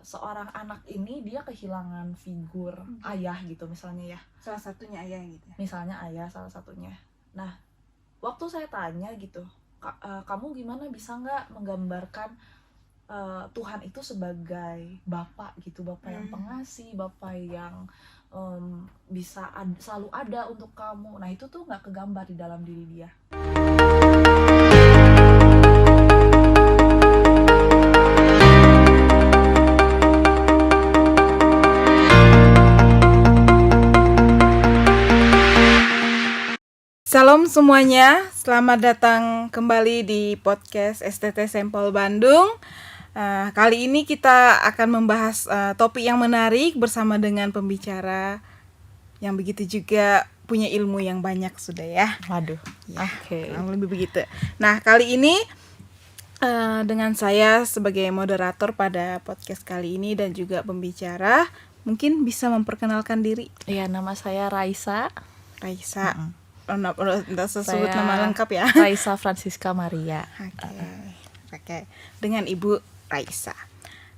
seorang anak ini dia kehilangan figur ayah gitu misalnya ya. Salah satunya ayah gitu. Misalnya ayah salah satunya. Nah, waktu saya tanya gitu, kamu gimana bisa nggak menggambarkan Tuhan itu sebagai bapak gitu, bapak yang pengasih, bapak yang bisa selalu ada untuk kamu. Nah itu tuh nggak kegambar di dalam diri dia. Salam semuanya, selamat datang kembali di podcast STT Sampel Bandung. Kali ini kita akan membahas topik yang menarik bersama dengan pembicara yang begitu juga punya ilmu yang banyak sudah ya. Waduh, Ya, oke. kurang lebih begitu. Nah, kali ini dengan saya sebagai moderator pada podcast kali ini dan juga pembicara, mungkin bisa memperkenalkan diri. Iya, nama saya Raisa. Raisa. Untuk sebut Saya nama lengkap ya. Raisa Francisca Maria. Oke. Dengan Ibu Raisa.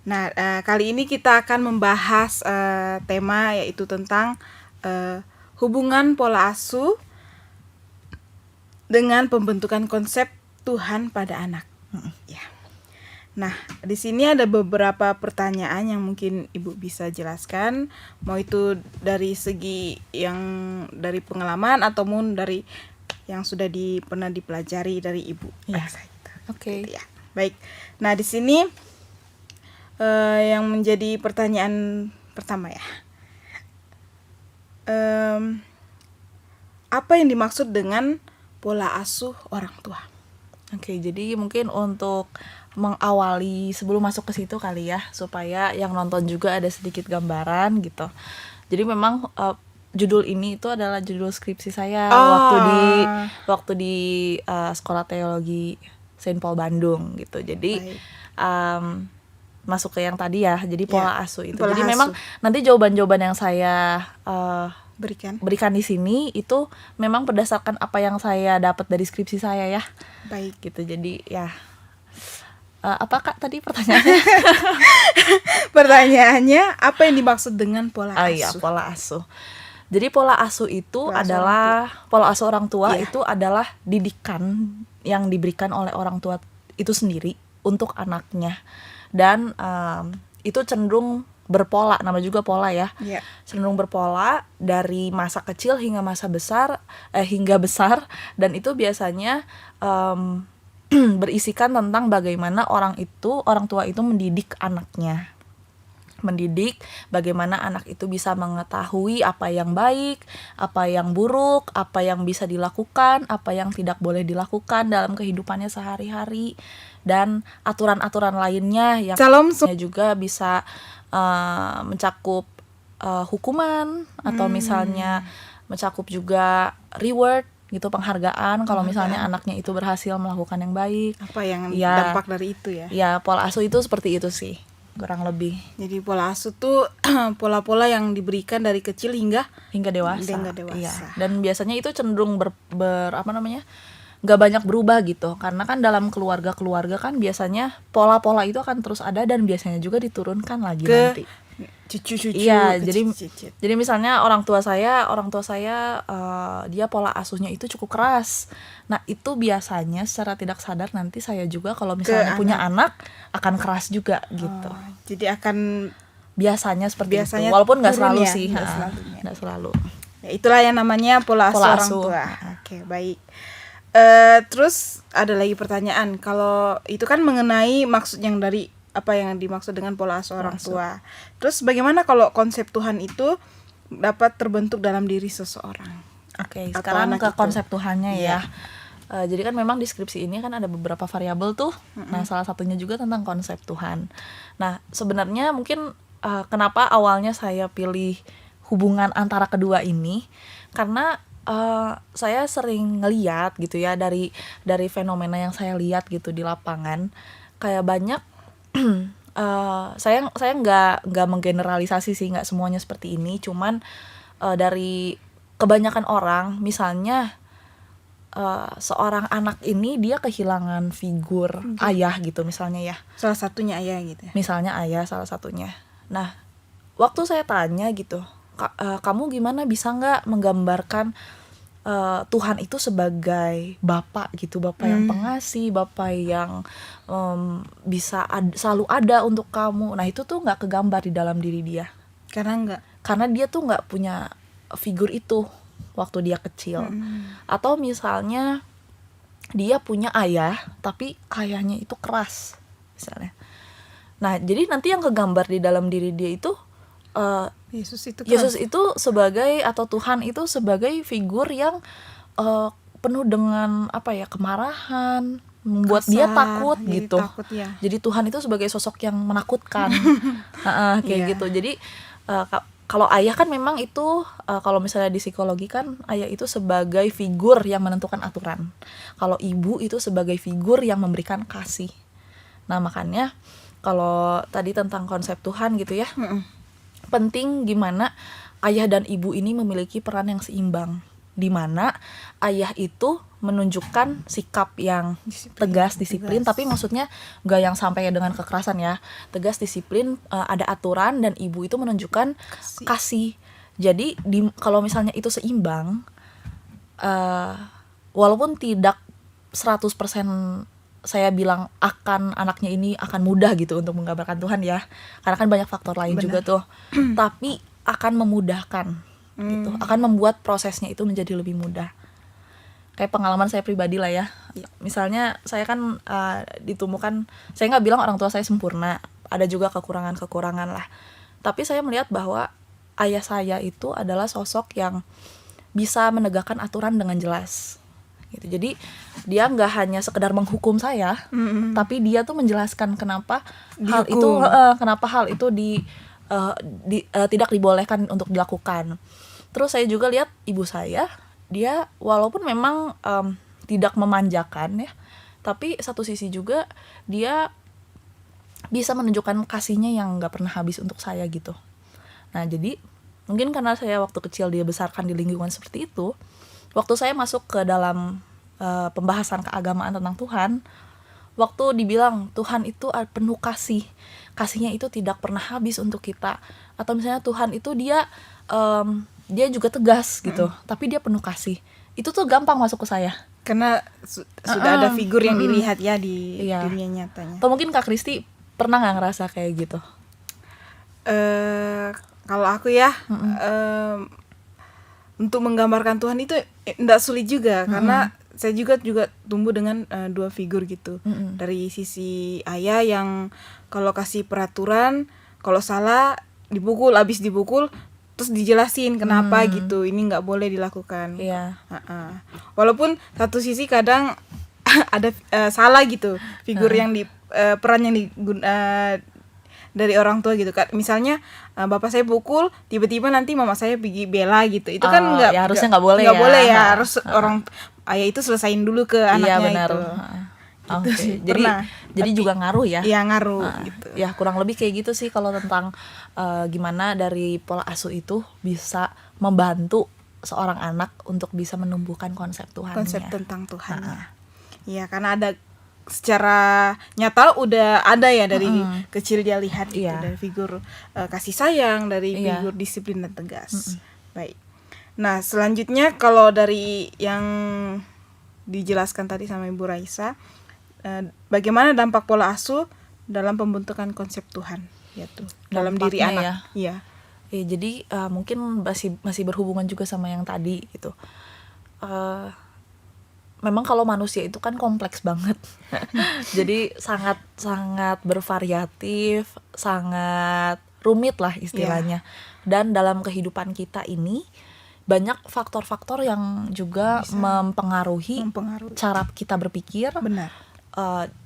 Nah, kali ini kita akan membahas tema yaitu tentang hubungan pola asuh dengan pembentukan konsep Tuhan pada anak. Ya. Nah, di sini ada beberapa pertanyaan yang mungkin Ibu bisa jelaskan, mau itu dari segi yang dari pengalaman ataupun dari yang sudah pernah dipelajari dari Ibu. Ya. Oke. Gitu ya. Baik. Nah, di sini yang menjadi pertanyaan pertama ya. Apa yang dimaksud dengan pola asuh orang tua? Oke, jadi mungkin untuk mengawali sebelum masuk ke situ kali ya, supaya yang nonton juga ada sedikit gambaran gitu. Jadi memang judul ini itu adalah judul skripsi saya waktu di sekolah teologi Saint Paul Bandung gitu. Jadi masuk ke yang tadi ya, jadi pola asuh itu. Jadi memang nanti jawaban-jawaban yang saya berikan di sini itu memang berdasarkan apa yang saya dapat dari skripsi saya ya. Baik gitu. Jadi ya apa Kak tadi pertanyaannya? Pertanyaannya apa yang dimaksud dengan pola asuh? Iya, pola asuh. Jadi pola asuh itu pola asuh orang tua itu adalah didikan yang diberikan oleh orang tua itu sendiri untuk anaknya. Dan itu cenderung berpola, nama juga pola ya. Cenderung berpola dari masa kecil hingga masa besar dan itu biasanya berisikan tentang bagaimana orang tua itu mendidik anaknya. Mendidik bagaimana anak itu bisa mengetahui apa yang baik, apa yang buruk, apa yang bisa dilakukan, apa yang tidak boleh dilakukan dalam kehidupannya sehari-hari, dan aturan-aturan lainnya yang juga bisa mencakup hukuman atau misalnya mencakup juga reward gitu, penghargaan kalau misalnya anaknya itu berhasil melakukan yang baik. Apa yang dampak dari itu ya? Ya, pola asuh itu seperti itu sih kurang lebih. Jadi pola asuh tuh pola-pola yang diberikan dari kecil hingga dewasa. Iya. Dan biasanya itu cenderung nggak banyak berubah gitu, karena kan dalam keluarga kan biasanya pola-pola itu akan terus ada dan biasanya juga diturunkan lagi nanti cucu-cucu. Iya, jadi misalnya orang tua saya dia pola asuhnya itu cukup keras. Nah, itu biasanya secara tidak sadar nanti saya juga kalau misalnya punya anak akan keras juga gitu. Jadi akan biasanya seperti itu. Walaupun nggak selalu ya? sih, nggak selalu. Ya, itulah yang namanya pola asuh orang tua. Oke, baik. Terus ada lagi pertanyaan, kalau itu kan mengenai maksud yang dari apa yang dimaksud dengan pola asuh orang tua. Terus bagaimana kalau konsep Tuhan itu dapat terbentuk dalam diri seseorang? Oke, sekarang ke konsep Tuhannya ya. Jadi kan memang di skripsi ini kan ada beberapa variabel tuh. Nah, salah satunya juga tentang konsep Tuhan. Nah, sebenarnya mungkin kenapa awalnya saya pilih hubungan antara kedua ini, karena saya sering ngeliat gitu ya dari fenomena yang saya lihat gitu di lapangan, kayak banyak saya nggak menggeneralisasi sih, nggak semuanya seperti ini, cuman dari kebanyakan orang misalnya seorang anak ini dia kehilangan figur ayah gitu misalnya ya. Salah satunya ayah gitu ya. Misalnya ayah salah satunya. Nah, waktu saya tanya gitu, kamu gimana bisa nggak menggambarkan Tuhan itu sebagai bapak gitu, bapak yang pengasih, bapak yang bisa selalu ada untuk kamu. Nah itu tuh nggak kegambar di dalam diri dia, karena dia tuh nggak punya figur itu waktu dia kecil. Atau misalnya dia punya ayah tapi ayahnya itu keras misalnya. Nah jadi nanti yang kegambar di dalam diri dia itu Yesus itu sebagai, atau Tuhan itu sebagai figur yang penuh dengan kemarahan, membuat Kasar, dia takut jadi gitu. takut, ya. Jadi Tuhan itu sebagai sosok yang menakutkan. Kayak Iya. gitu. Jadi kalau ayah kan memang itu kalau misalnya di psikologi kan ayah itu sebagai figur yang menentukan aturan. Kalau ibu itu sebagai figur yang memberikan kasih. Nah makanya kalau tadi tentang konsep Tuhan gitu ya, penting gimana ayah dan ibu ini memiliki peran yang seimbang, di mana ayah itu menunjukkan sikap yang tegas, disiplin, tapi maksudnya gak yang sampai dengan kekerasan ya, tegas, disiplin, ada aturan, dan ibu itu menunjukkan kasih. Jadi kalau misalnya itu seimbang, walaupun tidak 100% saya bilang akan anaknya ini akan mudah gitu untuk menggambarkan Tuhan ya, karena kan banyak faktor lain juga tuh. Tapi akan memudahkan gitu, akan membuat prosesnya itu menjadi lebih mudah. Kayak pengalaman saya pribadi lah ya. Misalnya saya kan ditumbuhkan, saya nggak bilang orang tua saya sempurna, ada juga kekurangan-kekurangan lah. Tapi saya melihat bahwa ayah saya itu adalah sosok yang bisa menegakkan aturan dengan jelas gitu. Jadi dia nggak hanya sekedar menghukum saya, tapi dia tuh menjelaskan kenapa hal itu tidak dibolehkan untuk dilakukan. Terus saya juga lihat ibu saya, dia walaupun memang tidak memanjakan ya, tapi satu sisi juga dia bisa menunjukkan kasihnya yang nggak pernah habis untuk saya gitu. Nah jadi mungkin karena saya waktu kecil dibesarkan di lingkungan seperti itu, waktu saya masuk ke dalam pembahasan keagamaan tentang Tuhan, waktu dibilang Tuhan itu penuh kasih, kasihnya itu tidak pernah habis untuk kita, atau misalnya Tuhan itu dia juga tegas gitu, tapi dia penuh kasih, itu tuh gampang masuk ke saya karena sudah ada figur yang dilihat ya di dunia nyatanya. Atau mungkin Kak Kristi pernah nggak ngerasa kayak gitu? Kalau aku ya, untuk menggambarkan Tuhan itu enggak sulit juga, karena saya juga tumbuh dengan dua figur gitu. Dari sisi ayah yang kalau kasih peraturan, kalau salah dipukul, abis dipukul terus dijelasin kenapa gitu, ini nggak boleh dilakukan. Walaupun satu sisi kadang ada salah gitu figur yang peran yang dari orang tua gitu kan. Misalnya bapak saya pukul, tiba-tiba nanti mama saya pergi bela gitu, itu kan harusnya nggak boleh ya. Harus orang ayah itu selesain dulu ke anaknya. Benar. Itu. Okay. Jadi juga ngaruh ya? Iya ngaruh gitu. Ya kurang lebih kayak gitu sih kalau tentang gimana dari pola asuh itu bisa membantu seorang anak untuk bisa menumbuhkan konsep Tuhan. Konsep tentang Tuhan. Iya, karena ada secara nyata udah ada ya dari kecil dia lihat gitu, dari figur kasih sayang, dari figur disiplin dan tegas. Baik. Nah selanjutnya kalau dari yang dijelaskan tadi sama Ibu Raisa, bagaimana dampak pola asuh dalam pembentukan konsep Tuhan yaitu dalam diri anak ya. Jadi mungkin masih berhubungan juga sama yang tadi gitu. Memang kalau manusia itu kan kompleks banget. Jadi sangat bervariatif, sangat rumit lah istilahnya. Dan dalam kehidupan kita ini banyak faktor-faktor yang juga mempengaruhi cara kita berpikir. Benar.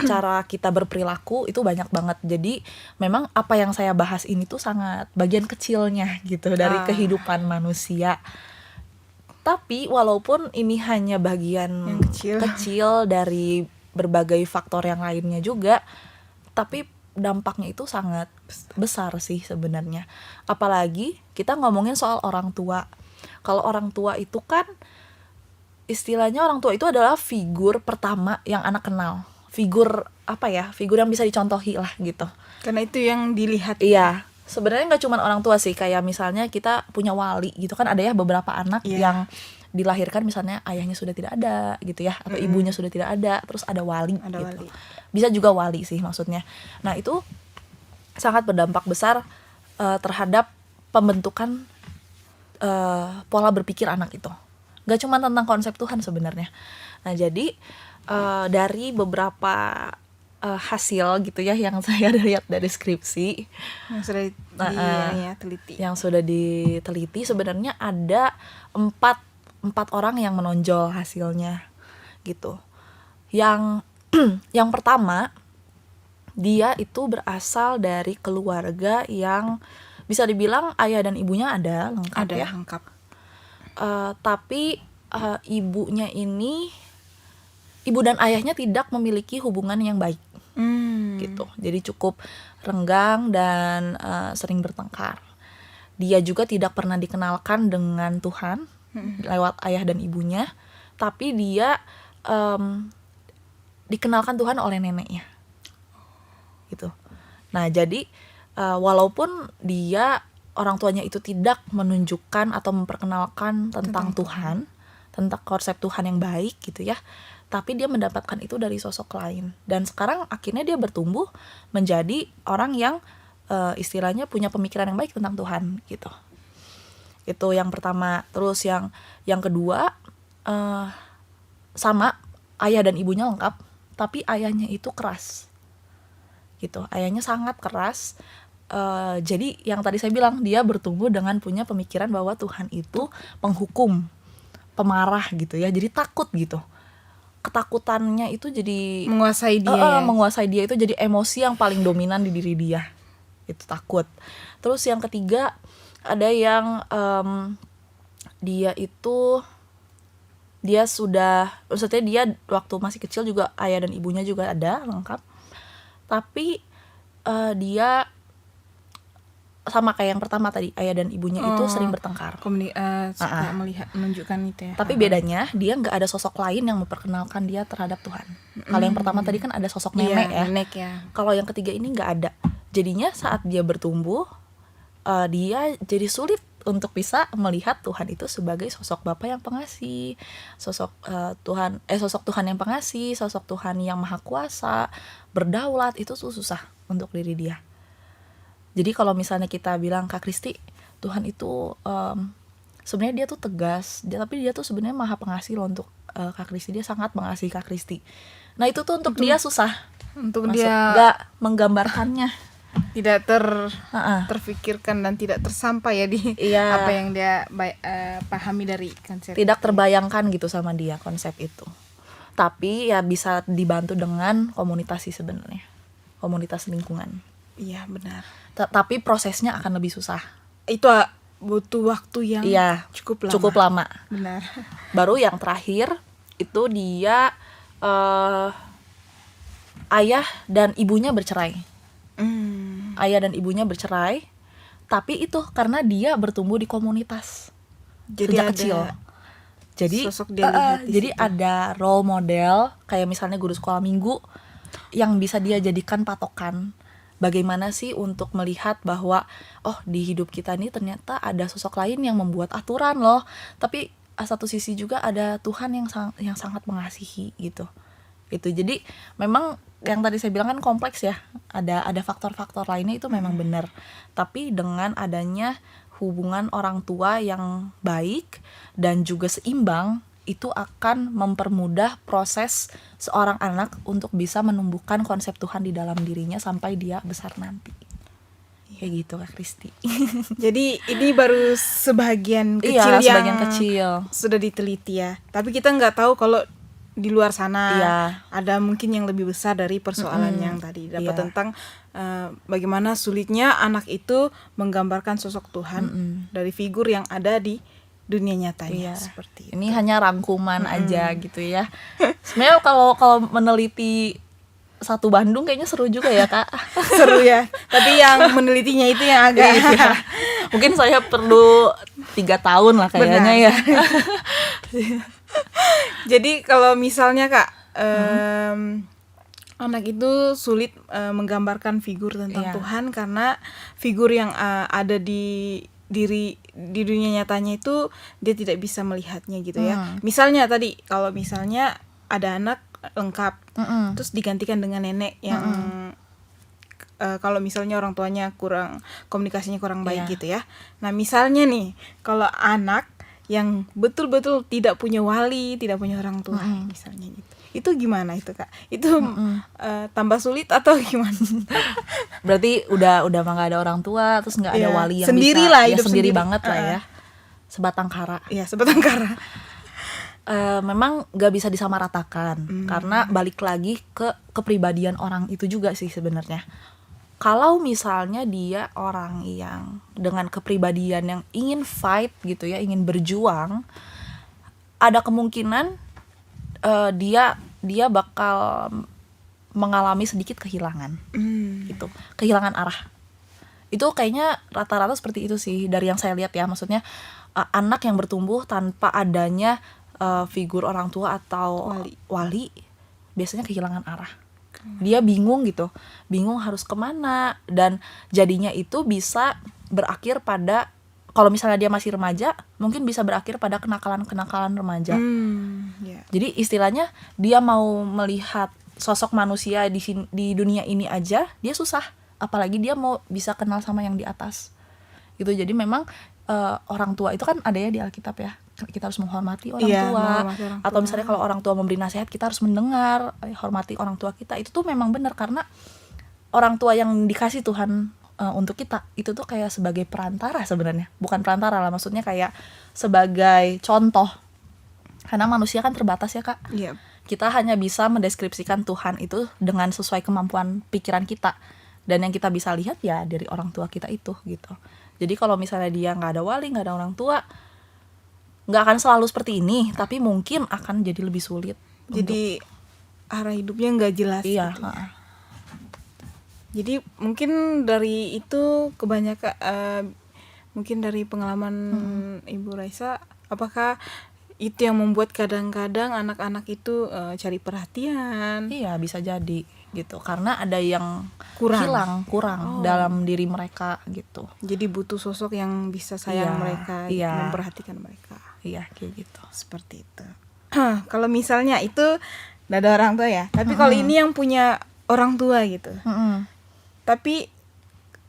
Cara kita berperilaku itu banyak banget. Jadi memang apa yang saya bahas ini tuh sangat bagian kecilnya gitu dari kehidupan manusia. Tapi walaupun ini hanya bagian kecil dari berbagai faktor yang lainnya juga, tapi dampaknya itu sangat besar sih sebenarnya. Apalagi kita ngomongin soal orang tua. Kalau orang tua itu kan istilahnya orang tua itu adalah figur pertama yang anak kenal. Figur figur yang bisa dicontohi lah gitu. Karena itu yang dilihat. Iya, sebenarnya nggak cuma orang tua sih, kayak misalnya kita punya wali gitu kan, ada ya beberapa anak yang dilahirkan misalnya ayahnya sudah tidak ada gitu ya, atau ibunya sudah tidak ada, terus ada wali gitu. Bisa juga wali sih maksudnya. Nah itu sangat berdampak besar terhadap pembentukan pola berpikir anak itu. Gak cuma tentang konsep Tuhan sebenarnya. Nah jadi dari beberapa hasil gitu ya yang saya lihat dari skripsi Yang sudah teliti. Yang sudah diteliti sebenarnya ada empat orang yang menonjol hasilnya gitu. Yang pertama, dia itu berasal dari keluarga yang bisa dibilang ayah dan ibunya ada lengkap ya. Lengkap. Tapi ibunya ini, ibu dan ayahnya tidak memiliki hubungan yang baik gitu. Jadi cukup renggang dan sering bertengkar. Dia juga tidak pernah dikenalkan dengan Tuhan lewat ayah dan ibunya, tapi dia dikenalkan Tuhan oleh neneknya gitu. Nah jadi walaupun dia orang tuanya itu tidak menunjukkan atau memperkenalkan tentang Tuhan, tentang konsep Tuhan yang baik gitu ya, tapi dia mendapatkan itu dari sosok lain. Dan sekarang akhirnya dia bertumbuh menjadi orang yang istilahnya punya pemikiran yang baik tentang Tuhan gitu. Itu yang pertama. Terus yang kedua, sama ayah dan ibunya lengkap, tapi ayahnya itu keras gitu. Ayahnya sangat keras. Jadi yang tadi saya bilang, dia bertumbuh dengan punya pemikiran bahwa Tuhan itu penghukum, pemarah gitu ya. Jadi takut gitu. Ketakutannya itu jadi menguasai dia. Menguasai dia itu jadi emosi yang paling dominan di diri dia. Itu takut. Terus yang ketiga, ada yang dia sudah, maksudnya dia waktu masih kecil juga ayah dan ibunya juga ada lengkap. Tapi dia sama kayak yang pertama tadi, ayah dan ibunya itu sering bertengkar. Suka menunjukkan itu ya. Tapi bedanya dia nggak ada sosok lain yang memperkenalkan dia terhadap Tuhan. Kalau yang pertama tadi kan ada sosok nenek ya. Kalau yang ketiga ini nggak ada. Jadinya saat dia bertumbuh, dia jadi sulit untuk bisa melihat Tuhan itu sebagai sosok Bapa yang pengasih, sosok Tuhan yang pengasih, sosok Tuhan yang maha kuasa, berdaulat. Itu susah untuk diri dia. Jadi kalau misalnya kita bilang Kak Kristi, Tuhan itu sebenarnya dia tuh tegas, tapi dia tuh sebenarnya maha pengasih loh untuk Kak Kristi. Dia sangat mengasihi Kak Kristi. Nah itu tuh untuk dia susah, untuk dia dia nggak menggambarkannya, tidak terfikirkan dan tidak tersampai ya di apa yang dia pahami dari konsep. Tidak terbayangkan gitu sama dia konsep itu. Tapi ya bisa dibantu dengan komunitas sih sebenarnya, komunitas lingkungan. Iya benar. Tapi prosesnya akan lebih susah. Itu butuh waktu yang cukup lama. Benar. Baru yang terakhir itu dia ayah dan ibunya bercerai. Ayah dan ibunya bercerai, tapi itu karena dia bertumbuh di komunitas sejak kecil. Jadi jadi ada role model kayak misalnya guru sekolah minggu yang bisa dia jadikan patokan. Bagaimana sih untuk melihat bahwa di hidup kita ini ternyata ada sosok lain yang membuat aturan loh, tapi satu sisi juga ada Tuhan yang sangat mengasihi gitu. Itu jadi memang yang tadi saya bilang kan kompleks ya, ada faktor-faktor lainnya itu memang benar. Tapi dengan adanya hubungan orang tua yang baik dan juga seimbang, itu akan mempermudah proses seorang anak untuk bisa menumbuhkan konsep Tuhan di dalam dirinya sampai dia besar nanti. Kayak gitu Kak Kristi. Jadi ini baru sebagian kecil sebagian kecil sudah diteliti ya. Tapi kita nggak tahu kalau di luar sana ada mungkin yang lebih besar dari persoalan yang tadi dapat tentang bagaimana sulitnya anak itu menggambarkan sosok Tuhan dari figur yang ada di dunia nyatanya seperti itu. Ini hanya rangkuman aja gitu ya. Sebenarnya kalau meneliti satu Bandung kayaknya seru juga ya Kak. Seru ya. Tapi yang menelitinya itu yang agak mungkin saya perlu 3 tahun lah kayaknya. Benar. Ya. Jadi kalau misalnya Kak, anak itu sulit menggambarkan figur tentang Iya. Tuhan karena figur yang ada di dunia nyatanya itu dia tidak bisa melihatnya gitu ya. Misalnya tadi kalau misalnya ada anak lengkap terus digantikan dengan nenek yang kalau misalnya orang tuanya komunikasinya kurang baik Iya. gitu ya. Nah, misalnya nih kalau anak yang betul-betul tidak punya wali, tidak punya orang tua misalnya gitu. Itu gimana itu Kak? Itu tambah sulit atau gimana? Berarti udah mah nggak ada orang tua, terus nggak ada Iya, wali yang sendiri bisa lah, ya hidup sendiri sendiri. banget lah ya, sebatang kara. Iya, sebatang kara. Memang nggak bisa disamaratakan karena balik lagi ke kepribadian orang itu juga sih sebenarnya. Kalau misalnya dia orang yang dengan kepribadian yang ingin fight gitu ya, ingin berjuang, ada kemungkinan dia bakal mengalami sedikit kehilangan gitu, kehilangan arah. Itu kayaknya rata-rata seperti itu sih dari yang saya lihat ya, maksudnya anak yang bertumbuh tanpa adanya figur orang tua atau wali biasanya kehilangan arah. Dia bingung gitu, bingung harus kemana, dan jadinya itu bisa berakhir pada, kalau misalnya dia masih remaja, mungkin bisa berakhir pada kenakalan remaja. Yeah. Jadi istilahnya dia mau melihat sosok manusia di dunia ini aja dia susah, apalagi dia mau bisa kenal sama yang di atas gitu. Jadi memang orang tua itu kan adanya di Alkitab ya, kita harus menghormati orang tua. Menghormati orang Atau tua. misalnya kalau orang tua memberi nasihat, kita harus mendengar, hormati orang tua kita. Itu tuh memang benar, karena orang tua yang dikasih Tuhan untuk kita itu tuh kayak sebagai perantara sebenarnya, bukan perantara lah, maksudnya kayak sebagai contoh, karena manusia kan terbatas ya Kak. Iya. Kita hanya bisa mendeskripsikan Tuhan itu dengan sesuai kemampuan pikiran kita, dan yang kita bisa lihat ya dari orang tua kita itu gitu. Jadi kalau misalnya dia nggak ada wali, nggak ada orang tua, nggak akan selalu seperti ini, tapi mungkin akan jadi lebih sulit. Jadi arah hidupnya nggak jelas. Iya. Gitu ya. Jadi mungkin dari itu kebanyakan mungkin dari pengalaman Ibu Raisa, apakah itu yang membuat kadang-kadang anak-anak itu cari perhatian? Iya, bisa jadi gitu, karena ada yang Kurang. kurang dalam diri mereka gitu. Jadi butuh sosok yang bisa sayang Iya, mereka, iya. memperhatikan mereka. Iya, kayak gitu. Seperti itu. Kalau misalnya itu nggak ada orang tua ya, tapi kalau ini yang punya orang tua gitu, tapi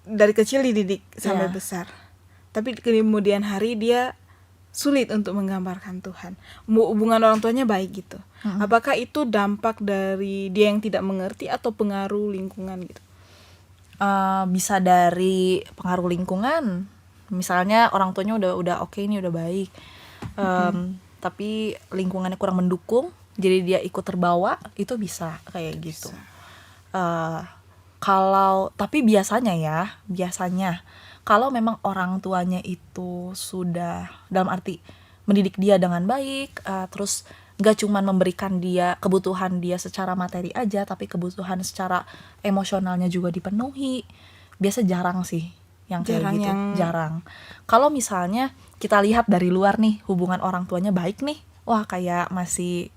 dari kecil dididik sampai Iya. besar, tapi kemudian hari dia sulit untuk menggambarkan Tuhan, hubungan orang tuanya baik gitu, apakah itu dampak dari dia yang tidak mengerti atau pengaruh lingkungan gitu? Bisa dari pengaruh lingkungan, misalnya orang tuanya udah oke nih, udah baik, tapi lingkungannya kurang mendukung, jadi dia ikut terbawa, itu bisa kayak gitu. Tapi biasanya kalau memang orang tuanya itu sudah, dalam arti mendidik dia dengan baik, terus gak cuman memberikan dia kebutuhan dia secara materi aja, tapi kebutuhan secara emosionalnya juga dipenuhi, biasa jarang sih yang kayak gitu. Jarang. Kalau misalnya kita lihat dari luar nih, hubungan orang tuanya baik nih, wah kayak masih,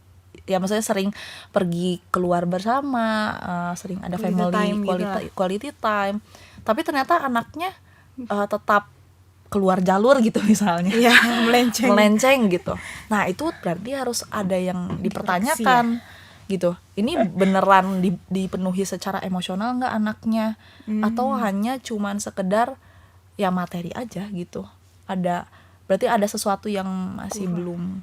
ya maksudnya sering pergi keluar bersama, sering ada quality time, tapi ternyata anaknya tetap keluar jalur gitu misalnya. Iya, melenceng gitu. Nah, itu berarti harus ada yang dipertanyakan gitu. Ini beneran dipenuhi secara emosional nggak anaknya, atau hanya cuman sekedar ya materi aja gitu. Berarti ada sesuatu yang masih belum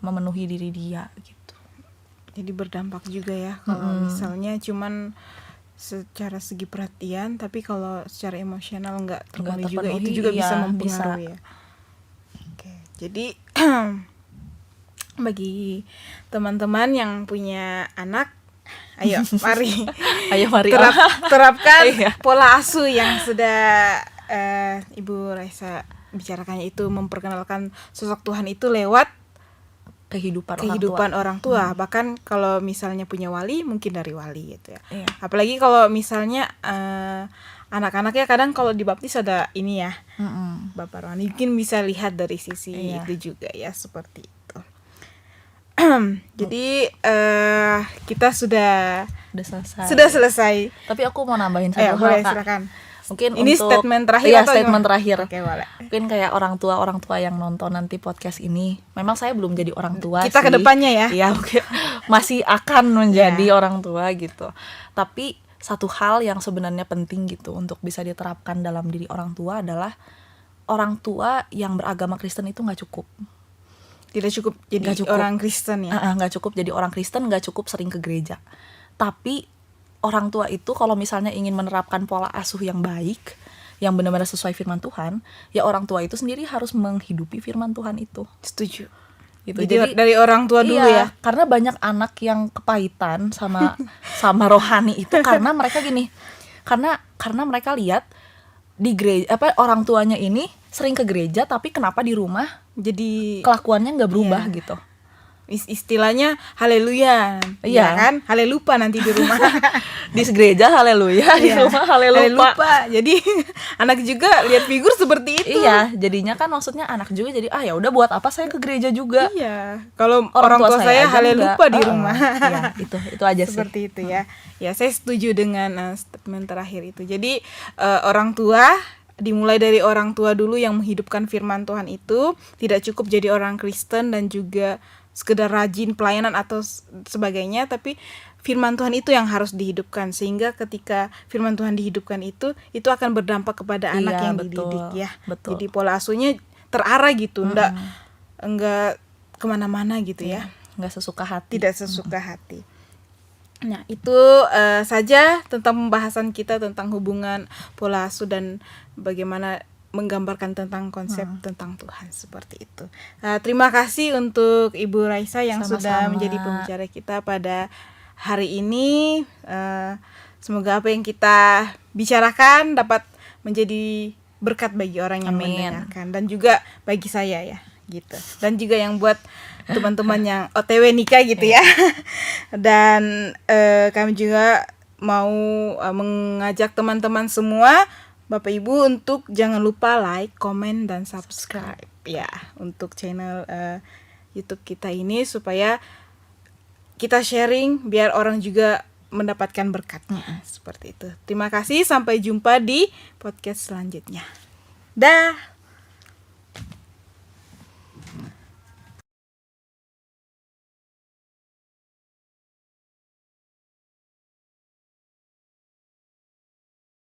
memenuhi diri dia gitu. Jadi berdampak juga ya kalau misalnya cuman secara segi perhatian, tapi kalau secara emosional nggak terpenuhi juga, itu juga bisa mempengaruhi ya. Oke, jadi bagi teman-teman yang punya anak, ayo mari terapkan pola asuh yang sudah Ibu Raisa bicarakannya, itu memperkenalkan sosok Tuhan itu lewat kehidupan orang tua. Bahkan kalau misalnya punya wali, mungkin dari wali gitu ya. Iya. Apalagi kalau misalnya anak-anaknya kadang kalau dibaptis ada ini ya, Bapak rohani, mungkin bisa lihat dari sisi itu juga ya, seperti itu. Jadi kita sudah Udah selesai. selesai. Tapi aku mau nambahin satu Ayo, hal, boleh Kak. silakan. Mungkin Ini untuk statement terakhir iya, atau statement gimana? terakhir. Oke, boleh. Mungkin kayak orang tua yang nonton nanti podcast ini. Memang saya belum jadi orang tua Kita sih. ke depannya ya. Iya, mungkin masih akan menjadi orang tua gitu. Tapi satu hal yang sebenarnya penting gitu untuk bisa diterapkan dalam diri orang tua adalah orang tua yang beragama Kristen itu nggak cukup. Tidak cukup jadi Nggak cukup. orang Kristen ya. Nggak cukup jadi orang Kristen, nggak cukup sering ke gereja. Tapi orang tua itu kalau misalnya ingin menerapkan pola asuh yang baik, yang benar-benar sesuai firman Tuhan, ya orang tua itu sendiri harus menghidupi firman Tuhan itu. Setuju. Gitu. Jadi dari orang tua dulu iya, ya. karena banyak anak yang kepahitan sama rohani itu karena mereka gini. Karena mereka lihat di gereja orang tuanya ini sering ke gereja tapi kenapa di rumah Jadi kelakuannya nggak berubah Iya. gitu. istilahnya haleluya. Iya. Ya kan? Halelupa nanti di rumah. Di gereja haleluya, di Iya. rumah halelupa. Halelupa. Jadi anak juga lihat figur seperti itu. Iya, jadinya kan maksudnya anak juga jadi ya udah buat apa saya ke gereja juga. Iya. Kalau orang tua saya aja halelupa enggak. di rumah. Iya, itu aja sih. Seperti itu ya. Ya, saya setuju dengan statement terakhir itu. Jadi orang tua dimulai dari orang tua dulu yang menghidupkan firman Tuhan itu, tidak cukup jadi orang Kristen dan juga sekedar rajin pelayanan atau sebagainya, tapi firman Tuhan itu yang harus dihidupkan, sehingga ketika firman Tuhan dihidupkan itu akan berdampak kepada anak Iya, yang betul, dididik ya. betul. Jadi pola asuhnya terarah gitu, enggak kemana-mana gitu ya, Nggak sesuka hati. tidak sesuka hati. Nah, itu saja tentang pembahasan kita tentang hubungan pola asuh dan bagaimana menggambarkan tentang konsep tentang Tuhan seperti itu. Terima kasih untuk Ibu Raisa yang sudah Sama-sama. menjadi pembicara kita pada hari ini. Semoga apa yang kita bicarakan dapat menjadi berkat bagi orang yang Amin. mendengarkan dan juga bagi saya ya, gitu. Dan juga yang buat teman-teman yang OTW nikah gitu ya. Dan kami juga mau mengajak teman-teman semua, Bapak Ibu, untuk jangan lupa like, komen, dan subscribe ya untuk channel YouTube kita ini, supaya kita sharing biar orang juga mendapatkan berkatnya. Seperti itu. Terima kasih, sampai jumpa di podcast selanjutnya. Dah.